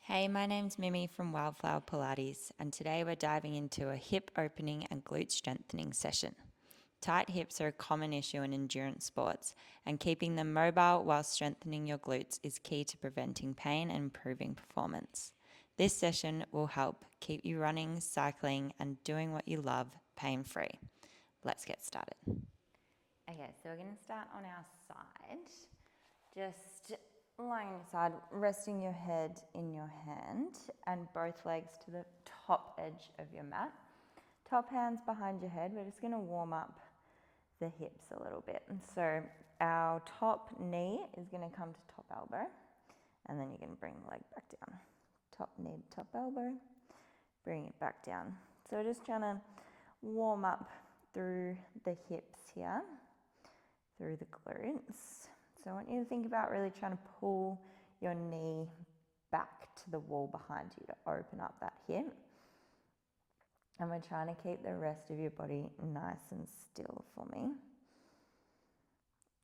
Hey, my name's Mimi from Wildflower Pilates, and today we're diving into a hip opening and glute strengthening session. Tight hips are a common issue in endurance sports, and keeping them mobile while strengthening your glutes is key to preventing pain and improving performance. This session will help keep you running, cycling, and doing what you love pain-free. Let's get started. Okay, so we're going to start on our side. Just lying on your side, resting your head in your hand and both legs to the top edge of your mat. Top hands behind your head. We're just going to warm up the hips a little bit. And so our top knee is going to come to top elbow, and then you're going to bring the leg back down. Top knee to top elbow, bring it back down. So we're just trying to warm up through the hips here, through the glutes. So I want you to think about really trying to pull your knee back to the wall behind you to open up that hip. And we're trying to keep the rest of your body nice and still for me.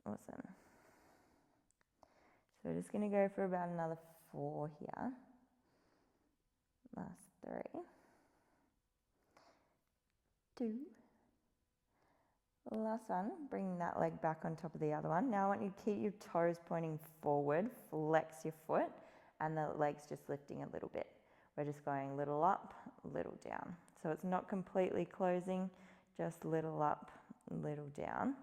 Awesome. So we're just going to go for about another 4 here. Last 3. 2. Last one, bring that leg back on top of the other one. Now I want you to keep your toes pointing forward, flex your foot, and the leg's just lifting a little bit. We're just going little up, little down. So it's not completely closing, just little up, little down.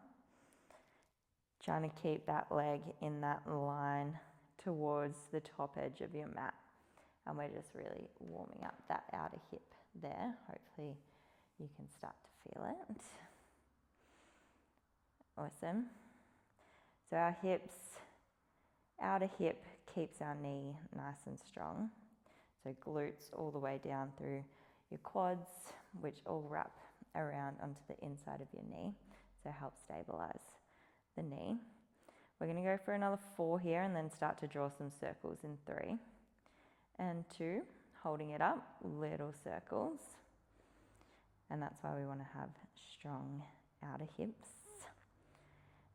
Trying to keep that leg in that line towards the top edge of your mat. And we're just really warming up that outer hip there. Hopefully you can start to feel it. Awesome. So our hips, outer hip keeps our knee nice and strong. So glutes all the way down through your quads, which all wrap around onto the inside of your knee. So help stabilize the knee. We're going to go for another 4 here and then start to draw some circles in 3 and 2, holding it up, little circles. And that's why we want to have strong outer hips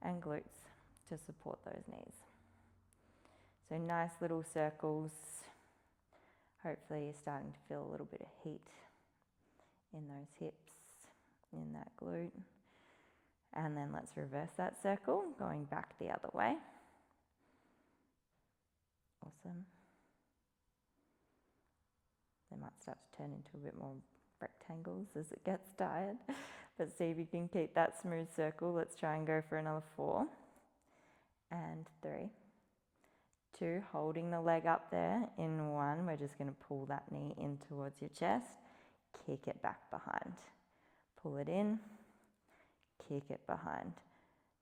and glutes to support those knees. So nice little circles. Hopefully you're starting to feel a little bit of heat in those hips, in that glute. And then let's reverse that circle, going back the other way. Awesome. They might start to turn into a bit more rectangles as it gets tired. But see if you can keep that smooth circle. Let's try and go for another 4 and 3, 2, holding the leg up there. In 1, we're just going to pull that knee in towards your chest, kick it back behind. Pull it in, kick it behind.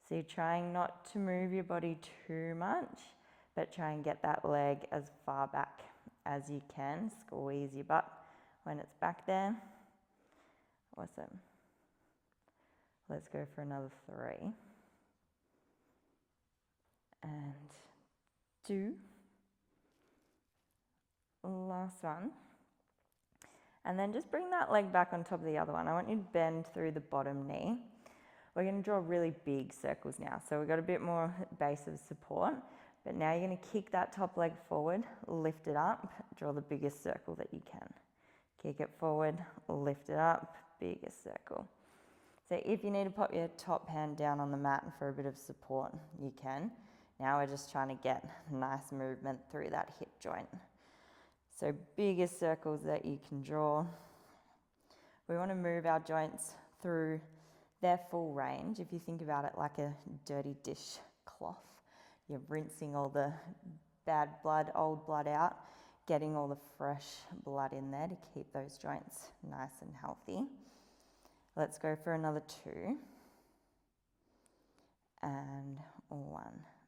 So you're trying not to move your body too much, but try and get that leg as far back as you can. Squeeze your butt when it's back there. Awesome. Let's go for another 3 and 2. Last one. And then just bring that leg back on top of the other one. I want you to bend through the bottom knee. We're going to draw really big circles now. So we've got a bit more base of support. But now you're going to kick that top leg forward, lift it up, draw the biggest circle that you can. Kick it forward, lift it up, biggest circle. So if you need to pop your top hand down on the mat for a bit of support, you can. Now we're just trying to get nice movement through that hip joint. So biggest circles that you can draw. We want to move our joints through their full range. If you think about it like a dirty dish cloth, you're rinsing all the bad blood, old blood out, getting all the fresh blood in there to keep those joints nice and healthy. Let's go for another 2 and 1.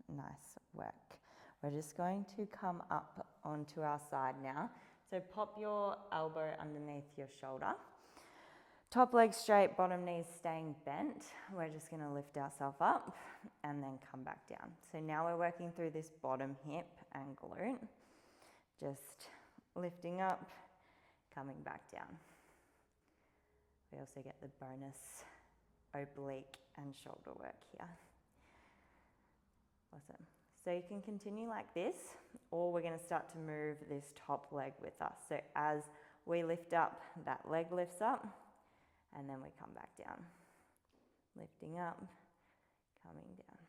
Nice work. We're just going to come up onto our side now. So pop your elbow underneath your shoulder. Top leg straight, bottom knees staying bent. We're just going to lift ourselves up and then come back down. So now we're working through this bottom hip and glute. Just lifting up, coming back down. We also get the bonus oblique and shoulder work here. Awesome. So you can continue like this, or we're going to start to move this top leg with us. So as we lift up, that leg lifts up, and then we come back down. Lifting up, coming down.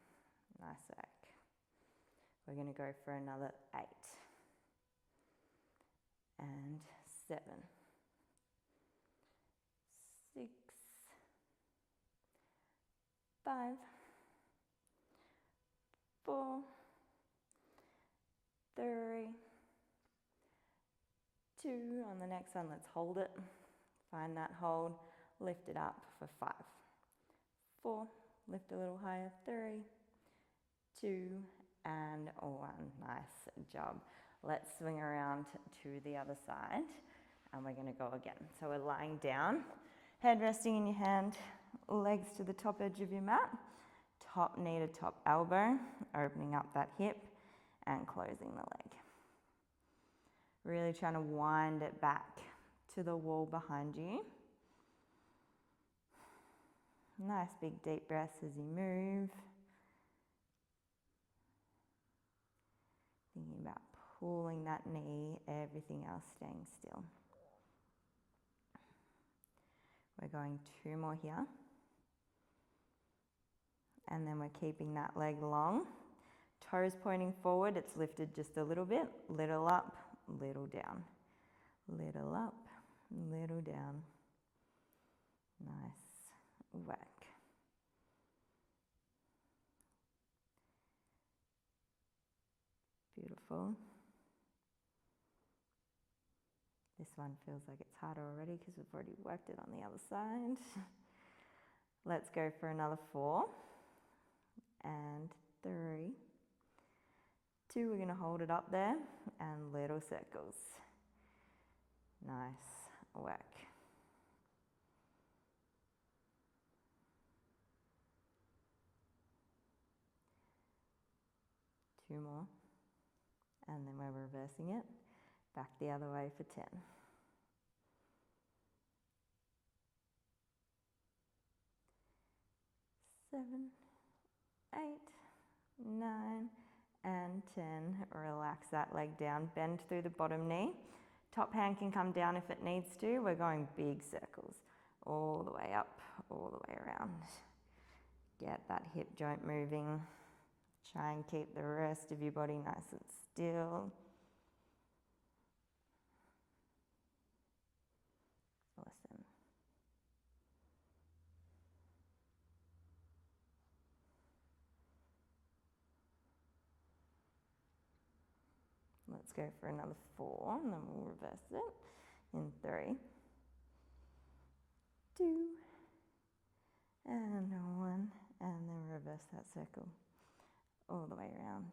Nice work. We're going to go for another 8 and 7, 6, 5, 4, 3, 2. On the next one, let's hold it. Find that hold. Lift it up for 5, 4. Lift a little higher. 3, 2, and 1. Nice job. Let's swing around to the other side, and we're going to go again. So we're lying down, head resting in your hand, legs to the top edge of your mat, top knee to top elbow, opening up that hip and closing the leg. Really trying to wind it back to the wall behind you. Nice big deep breaths as you move. Thinking about pulling that knee, everything else staying still. We're going 2 more here. And then we're keeping that leg long. Toes pointing forward, it's lifted just a little bit. Little up, little down. Little up, little down. Nice work. Beautiful. This one feels like it's harder already because we've already worked it on the other side. Let's go for another 4 and 3, 2. We're going to hold it up there and little circles. Nice work. Two more, and then we're reversing it back the other way for 10. 7, 8, 9, and 10. Relax that leg down, bend through the bottom knee. Top hand can come down if it needs to. We're going big circles, all the way up, all the way around. Get that hip joint moving. Try and keep the rest of your body nice and still. Awesome. Let's go for another 4, and then we'll reverse it in 3, 2, and 1, and then reverse that circle all the way around.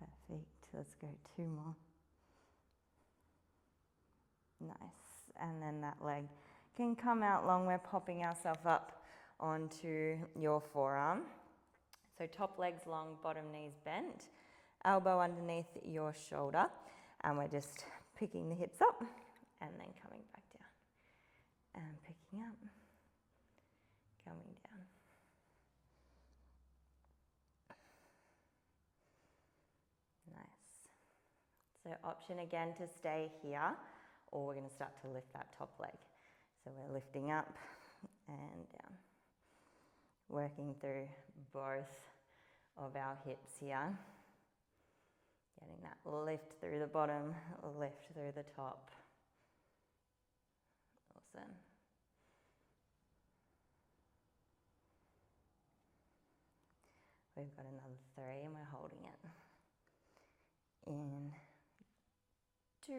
Perfect. Let's go 2 more. Nice. And then that leg can come out long. We're popping ourselves up onto your forearm. So top leg's long, bottom knees bent, elbow underneath your shoulder, and we're just picking the hips up and then coming back down and picking up, coming down. Nice. So option again to stay here, or we're going to start to lift that top leg. So we're lifting up and down, working through both of our hips here. Getting that lift through the bottom, lift through the top. Awesome. We've got another 3 and we're holding it. In 2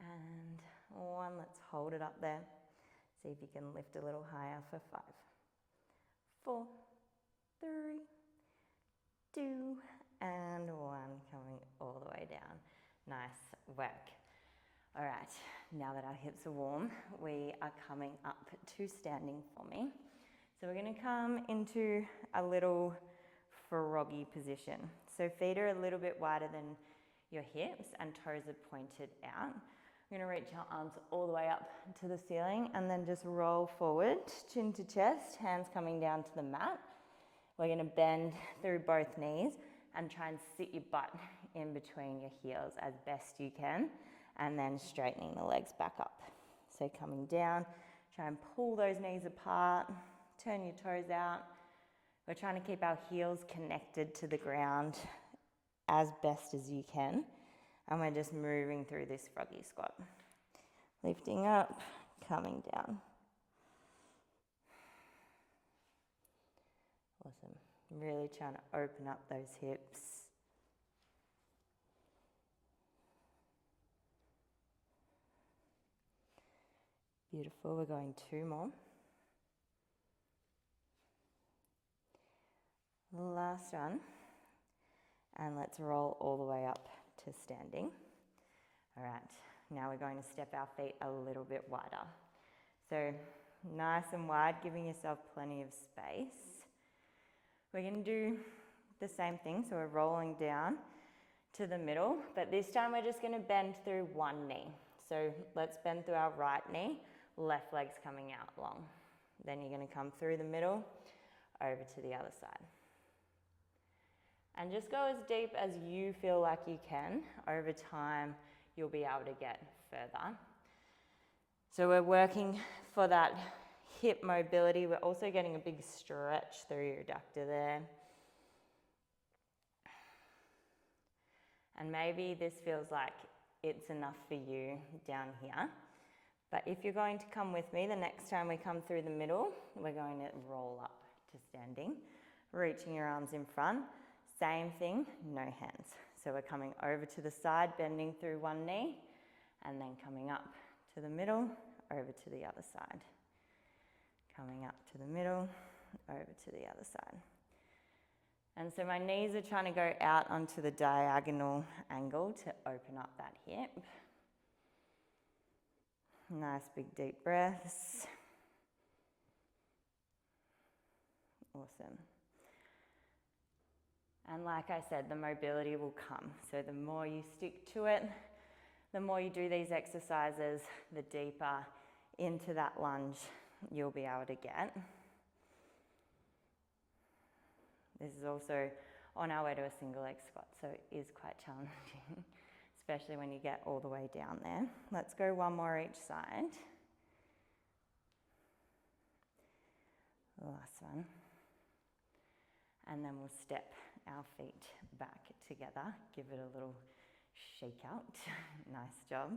and 1. Let's hold it up there. See if you can lift a little higher for 5, 4, 3, 2, and 1. Coming all the way down. Nice work. All right, now that our hips are warm, we are coming up to standing for me. So we're going to come into a little froggy position. So feet are a little bit wider than your hips and toes are pointed out. We're gonna reach our arms all the way up to the ceiling and then just roll forward, chin to chest, hands coming down to the mat. We're gonna bend through both knees and try and sit your butt in between your heels as best you can, and then straightening the legs back up. So coming down, try and pull those knees apart, turn your toes out. We're trying to keep our heels connected to the ground as best as you can. And we're just moving through this froggy squat. Lifting up, coming down. Awesome. Really trying to open up those hips. Beautiful. We're going 2 more. Last one. And let's roll all the way up to standing. All right, now we're going to step our feet a little bit wider. So nice and wide, giving yourself plenty of space. We're going to do the same thing, so we're rolling down to the middle, but this time we're just going to bend through one knee. So let's bend through our right knee, left leg's coming out long. Then you're going to come through the middle, over to the other side. And just go as deep as you feel like you can. Over time, you'll be able to get further. So we're working for that hip mobility. We're also getting a big stretch through your adductor there. And maybe this feels like it's enough for you down here. But if you're going to come with me, the next time we come through the middle, we're going to roll up to standing, reaching your arms in front. Same thing, no hands. So we're coming over to the side, bending through one knee, and then coming up to the middle, over to the other side. Coming up to the middle, over to the other side. And so my knees are trying to go out onto the diagonal angle to open up that hip. Nice big deep breaths. Awesome. And like I said, the mobility will come. So the more you stick to it, the more you do these exercises, the deeper into that lunge you'll be able to get. This is also on our way to a single leg squat, so it is quite challenging, especially when you get all the way down there. Let's go one more each side. Last one. And then we'll step our feet back together, give it a little shake out. Nice job.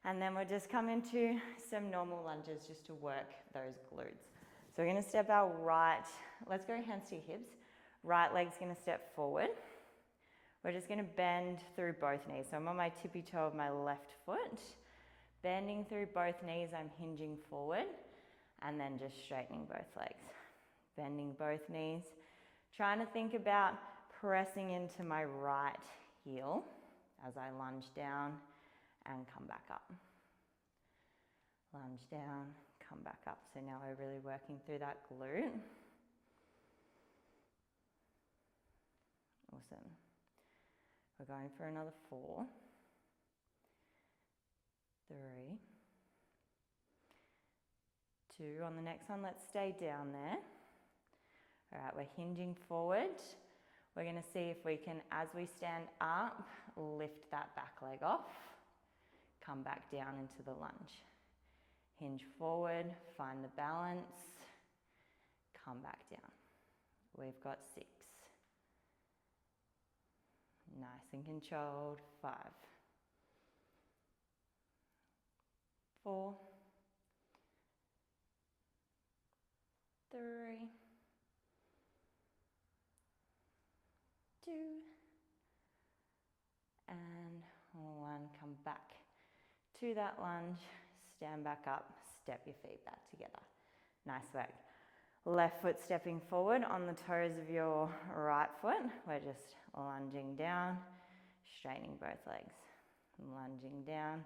And then we'll just come into some normal lunges just to work those glutes. So we're going to step our right, let's go hands to your hips. Right leg's going to step forward. We're just going to bend through both knees. So I'm on my tippy toe of my left foot. Bending through both knees, I'm hinging forward. And then just straightening both legs. Bending both knees. Trying to think about pressing into my right heel as I lunge down and come back up. Lunge down, come back up. So now we're really working through that glute. Awesome. We're going for another 4, 3, 2. On the next one, let's stay down there. All right, we're hinging forward. We're going to see if we can, as we stand up, lift that back leg off. Come back down into the lunge. Hinge forward, find the balance. Come back down. We've got 6. Nice and controlled. 5, 4, 3, 2, and 1. Come back to that lunge, stand back up, step your feet back together. Nice work. Left foot stepping forward on the toes of your right foot. We're just lunging down, straightening both legs. Lunging down,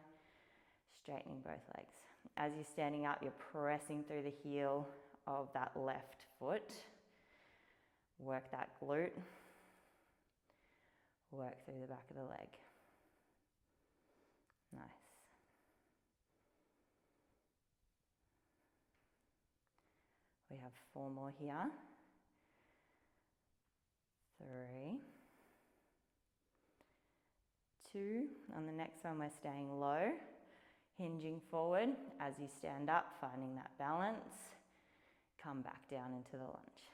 straightening both legs. As you're standing up, you're pressing through the heel of that left foot. Work that glute. Work through the back of the leg. Nice. have 4 more here. 3, 2. On the next one, we're staying low, hinging forward as you stand up, finding that balance. Come back down into the lunge.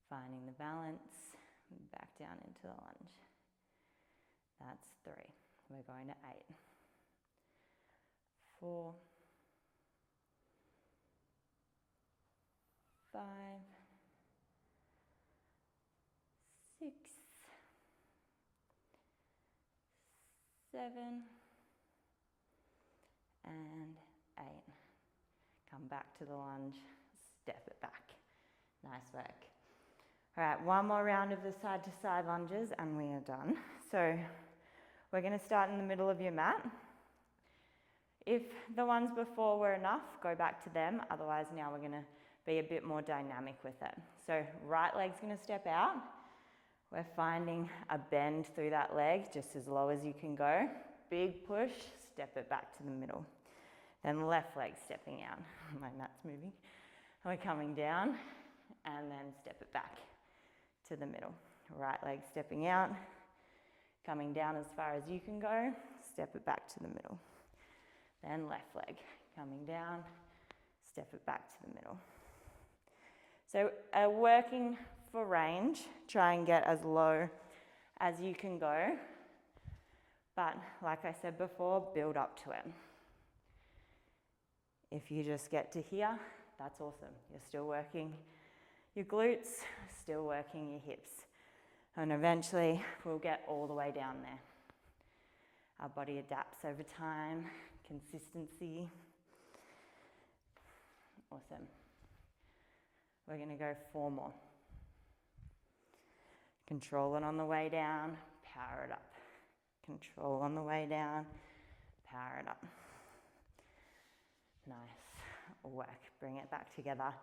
Finding the balance, back down into the lunge. That's 3. We're going to 8. 4, 5, 6, 7, and 8. Come back to the lunge, step it back. Nice work. All right, one more round of the side to side lunges and we are done. So we're going to start in the middle of your mat. If the ones before were enough, go back to them. Otherwise, now we're going to be a bit more dynamic with it. So right leg's going to step out. We're finding a bend through that leg, just as low as you can go. Big push, step it back to the middle. Then left leg stepping out. My mat's moving. We're coming down and then step it back to the middle. Right leg stepping out, coming down as far as you can go, step it back to the middle. Then left leg coming down, step it back to the middle. So working for range, try and get as low as you can go. But like I said before, build up to it. If you just get to here, that's awesome. You're still working your glutes, still working your hips. And eventually we'll get all the way down there. Our body adapts over time, consistency. Awesome. We're going to go 4 more. Control it on the way down, power it up. Control on the way down, power it up. Nice work. Bring it back together.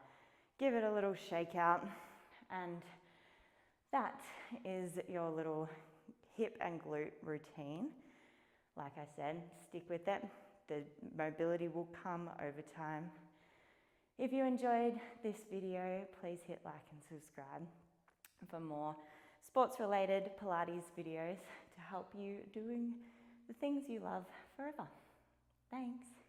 Give it a little shake out. And that is your little hip and glute routine. Like I said, stick with it. The mobility will come over time. If you enjoyed this video, please hit like and subscribe for more sports-related Pilates videos to help you doing the things you love forever. Thanks.